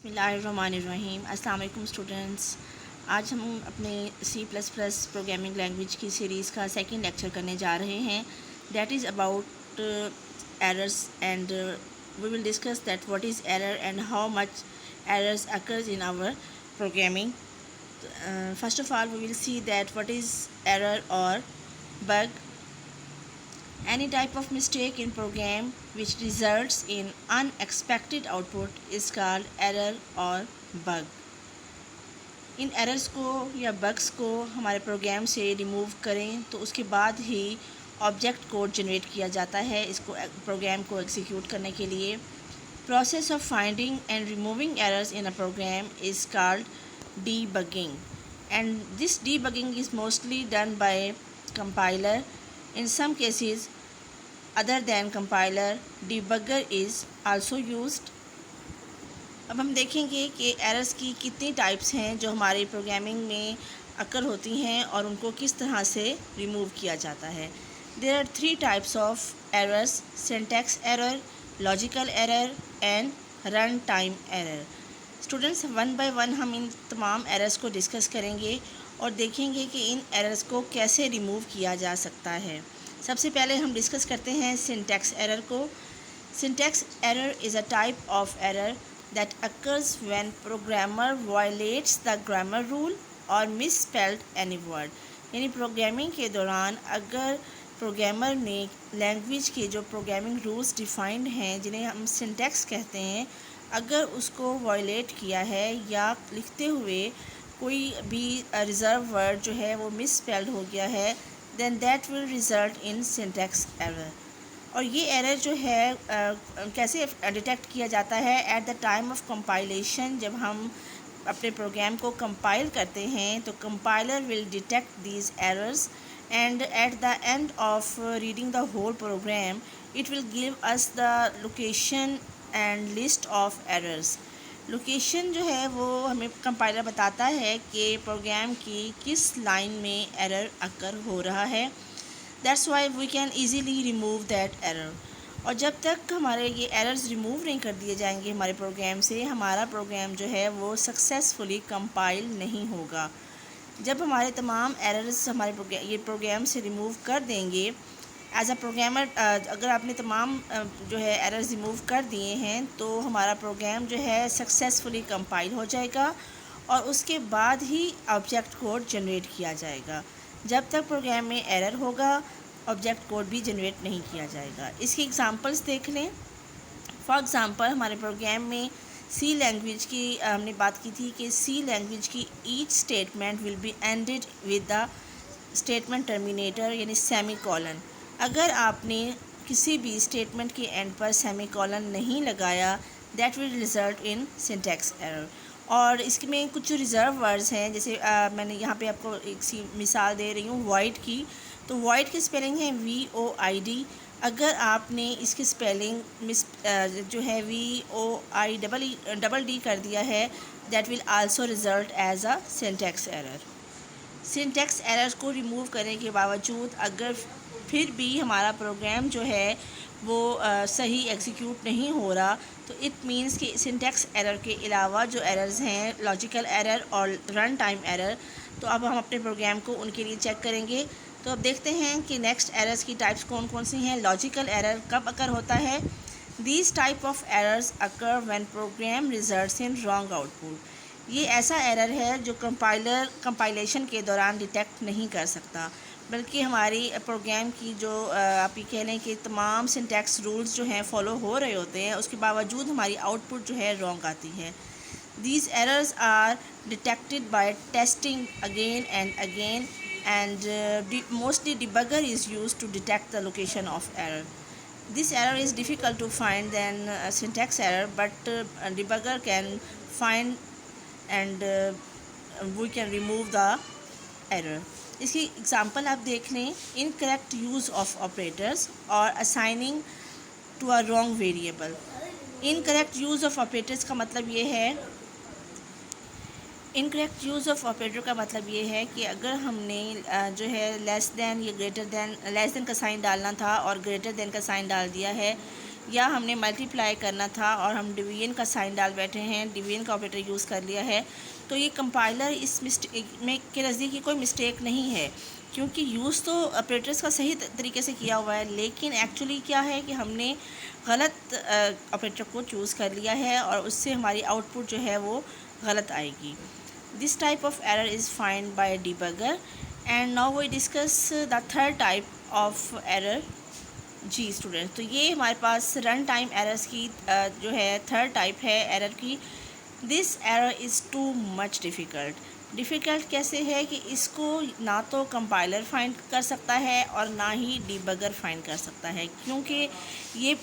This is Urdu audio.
بسم اللہ الرحمن الرحیم۔ السلام علیکم اسٹوڈنٹس، آج ہم اپنے C++ پروگرامنگ لینگویج کی سیریز کا سیکنڈ لیکچر کرنے جا رہے ہیں، that is about errors and we will discuss that what is error and how much errors occurs in our programming. First of all we will see that what is error اور bug. Any type of mistake in program which results in unexpected output is called error or bug. In errors کو یا بگس کو ہمارے پروگرام سے ریموو کریں تو اس کے بعد ہی آبجیکٹ کوڈ جنریٹ کیا جاتا ہے اس کو پروگرام کو ایگزیکیوٹ کرنے کے لیے۔ Process of finding and removing errors in a program is called debugging, and this debugging is mostly done by compiler. In some cases other than compiler, debugger is also used. اب ہم دیکھیں گے کہ ایررز کی کتنی ٹائپس ہیں جو ہماری پروگرامنگ میں اکر ہوتی ہیں اور ان کو کس طرح سے ریموو کیا جاتا ہے۔ There are 3 types of errors: syntax error, logical error and run time error. Students one by one ہم ان تمام ایررز کو ڈسکس کریں گے اور دیکھیں گے کہ ان ایررز کو کیسے ریموو کیا جا سکتا ہے۔ سب سے پہلے ہم ڈسکس کرتے ہیں سنٹیکس ایرر کو۔ Syntax error is a type of error that occurs when programmer violates the grammar rule اور مس اسپیلڈ اینی ورڈ، یعنی پروگرامنگ کے دوران اگر پروگرامر نے لینگویج کے جو پروگرامنگ رولز ڈیفائنڈ ہیں جنہیں ہم سنٹیکس کہتے ہیں، اگر اس کو وائلیٹ کیا ہے یا لکھتے ہوئے کوئی بھی ریزرو ورڈ جو ہے وہ مس اسپیلڈ ہو گیا ہے، then that will result in syntax error. اور یہ ایرر جو ہے کیسے ڈیٹیکٹ کیا جاتا ہے؟ At the time of compilation, جب ہم اپنے پروگرام کو کمپائل کرتے ہیں تو compiler will detect these errors, and at the end of reading the whole program it will give us the location and list of errors. Location جو ہے وہ ہمیں کمپائلر بتاتا ہے کہ پروگرام کی کس لائن میں ایرر اکر ہو رہا ہے۔ That's why we can easily remove that error. اور جب تک ہمارے یہ ایررز ریموو نہیں کر دیے جائیں گے ہمارے پروگرام سے، ہمارا پروگرام جو ہے وہ سکسیزفلی کمپائل نہیں ہوگا۔ جب ہمارے تمام ایررز ہمارے یہ پروگرام سے ریموو کر دیں گے ایز اے پروگرامر، اگر آپ نے تمام جو ہے ایررز ریموو کر دیے ہیں تو ہمارا پروگرام جو ہے سکسیزفلی کمپائل ہو جائے گا اور اس کے بعد ہی آبجیکٹ کوڈ جنریٹ کیا جائے گا۔ جب تک پروگرام میں ایرر ہوگا آبجیکٹ کوڈ بھی جنریٹ نہیں کیا جائے گا۔ اس کی ایگزامپلس دیکھ لیں۔ فار ایگزامپل ہمارے پروگرام میں سی لینگویج کی ہم نے بات کی تھی کہ سی لینگویج کی each statement will be ended with the statement terminator, یعنی سیمی کولن۔ اگر آپ نے کسی بھی اسٹیٹمنٹ کے اینڈ پر سیمی کولن نہیں لگایا that will result in syntax error. اور اس میں کچھ ریزرو ورڈز ہیں، جیسے میں نے یہاں پہ آپ کو ایک سی مثال دے رہی ہوں وائڈ کی، تو وائڈ کی اسپیلنگ ہے VOID۔ اگر آپ نے اس کی اسپیلنگ جو ہے VOID کر دیا ہے that will also result as a syntax error. Syntax errors کو ریموو کرنے کے باوجود اگر پھر بھی ہمارا پروگرام جو ہے وہ صحیح ایگزیکیوٹ نہیں ہو رہا تو اٹ مینس کہ سنٹیکس ایرر کے علاوہ جو ایررز ہیں لاجیکل ایرر اور رن ٹائم ایرر، تو اب ہم اپنے پروگرام کو ان کے لیے چیک کریں گے۔ تو اب دیکھتے ہیں کہ نیکسٹ ایررز کی ٹائپس کون کون سی ہیں۔ لاجیکل ایرر کب اکر ہوتا ہے؟ These type of errors occur when program results in wrong output. یہ ایسا ایرر ہے جو کمپائلر کمپائلیشن کے دوران ڈیٹیکٹ نہیں کر سکتا، بلکہ ہماری پروگرام کی جو آپ یہ کہہ لیں کہ تمام سنٹیکس رولز جو ہیں فالو ہو رہے ہوتے ہیں، اس کے باوجود ہماری آؤٹ پٹ جو ہے رانگ آتی ہے۔ These errors are detected by testing again and again, and mostly debugger is used to detect the location of error. This error is difficult to find than syntax error, but debugger can find and we can remove the error. اس کی ایگزامپل آپ دیکھ لیں، incorrect use of operators اور assigning to a wrong variable. incorrect use of operators کا مطلب یہ ہے انکریکٹ یوز آف آپریٹر کا مطلب یہ ہے کہ اگر ہم نے جو ہے لیس دین یا گریٹر دین، لیس دین کا سائن ڈالنا تھا اور گریٹر دین کا سائن ڈال دیا ہے، یا ہم نے ملٹیپلائی کرنا تھا اور ہم ڈویژن کا سائن ڈال بیٹھے ہیں، ڈویژن کا آپریٹر یوز کر لیا ہے، تو یہ کمپائلر اس مسٹیک میں کے نزدیک یہ کوئی مسٹیک نہیں ہے، کیونکہ یوز تو آپریٹرس کا صحیح طریقے سے کیا ہوا ہے، لیکن ایکچولی کیا ہے کہ ہم نے غلط آپریٹر کو چوز کر لیا ہے اور اس سے ہماری آؤٹ پٹ جو ہے وہ غلط آئے گی. This type of error is found by a debugger. And now we discuss the third type of error. جی اسٹوڈنٹ، تو یہ ہمارے پاس رن ٹائم ایررز کی جو ہے تھرڈ ٹائپ ہے ایرر کی. This error is too much difficult کیسے ہے کہ اس کو نہ تو کمپائلر فائنڈ کر سکتا ہے اور نہ ہی ڈیبگر فائنڈ کر سکتا ہے، کیونکہ یہ